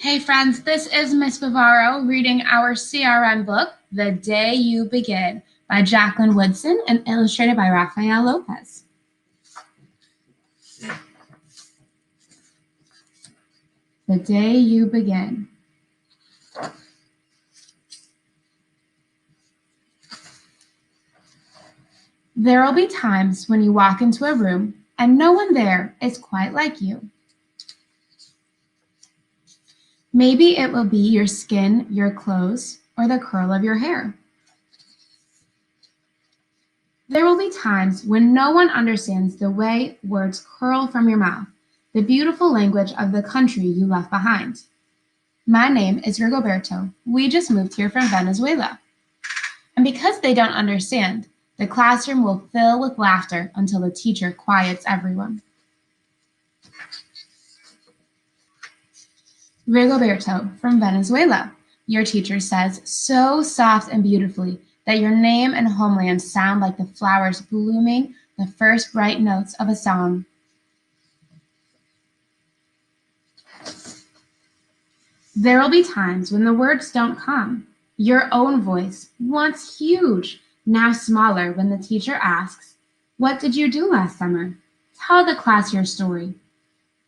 Hey friends, this is Miss Bavaro reading our CRM book, The Day You Begin, by Jacqueline Woodson and illustrated by Rafael Lopez. The Day You Begin. There will be times when you walk into a room and no one there is quite like you. Maybe it will be your skin, your clothes, or the curl of your hair. There will be times when no one understands the way words curl from your mouth, the beautiful language of the country you left behind. My name is Rigoberto. We just moved here from Venezuela. And because they don't understand, the classroom will fill with laughter until the teacher quiets everyone. Rigoberto from Venezuela, your teacher says so soft and beautifully that your name and homeland sound like the flowers blooming the first bright notes of a song. There will be times when the words don't come. Your own voice, once huge, now smaller when the teacher asks, "What did you do last summer? Tell the class your story."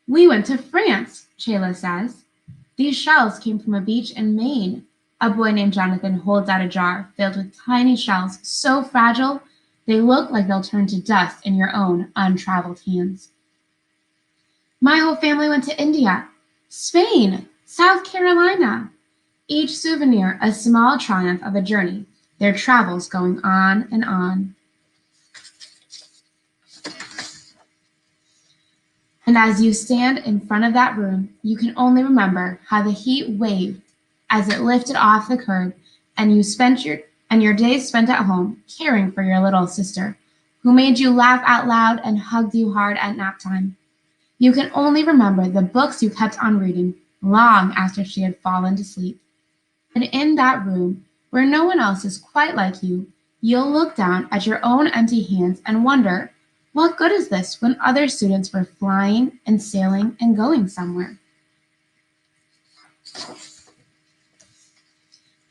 "We went to France," Chayla says. "These shells came from a beach in Maine." A boy named Jonathan holds out a jar filled with tiny shells so fragile they look like they'll turn to dust in your own untraveled hands. "My whole family went to India, Spain, South Carolina." Each souvenir a small triumph of a journey, their travels going on and on. And as you stand in front of that room, you can only remember how the heat waved as it lifted off the curb, and your days spent at home caring for your little sister, who made you laugh out loud and hugged you hard at nap time. You can only remember the books you kept on reading long after she had fallen to sleep. And in that room, where no one else is quite like you, you'll look down at your own empty hands and wonder, what good is this when other students were flying and sailing and going somewhere?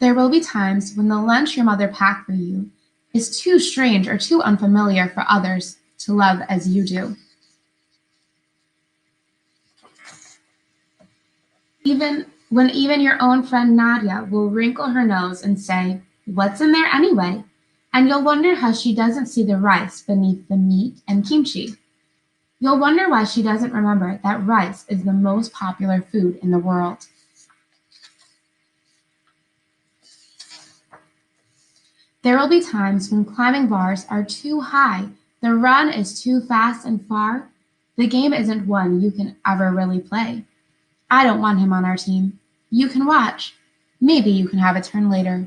There will be times when the lunch your mother packed for you is too strange or too unfamiliar for others to love as you do. Even your own friend Nadia will wrinkle her nose and say, "What's in there anyway?" And you'll wonder how she doesn't see the rice beneath the meat and kimchi. You'll wonder why she doesn't remember that rice is the most popular food in the world. There will be times when climbing bars are too high, the run is too fast and far, the game isn't one you can ever really play. I don't want him on our team. You can watch. Maybe you can have a turn later.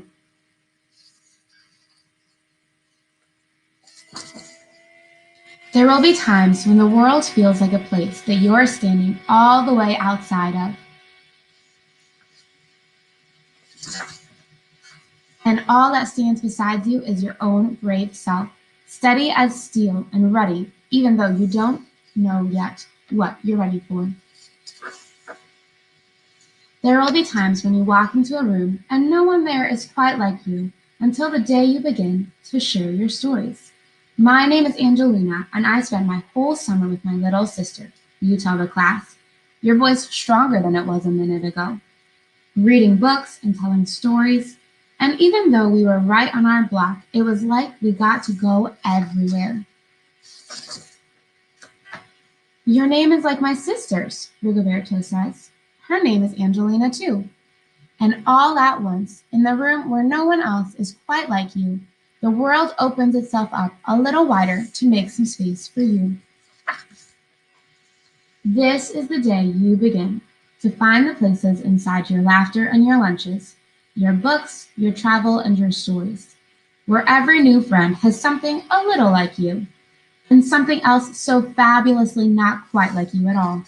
There will be times when the world feels like a place that you're standing all the way outside of. And all that stands beside you is your own brave self, steady as steel and ready, even though you don't know yet what you're ready for. There will be times when you walk into a room and no one there is quite like you until the day you begin to share your stories. My name is Angelina, and I spent my whole summer with my little sister. You tell the class, your voice stronger than it was a minute ago. Reading books and telling stories, and even though we were right on our block, it was like we got to go everywhere. Your name is like my sister's, Rigoberto says. Her name is Angelina too. And all at once, in the room where no one else is quite like you, the world opens itself up a little wider to make some space for you. This is the day you begin to find the places inside your laughter and your lunches, your books, your travel, and your stories, where every new friend has something a little like you, and something else so fabulously not quite like you at all.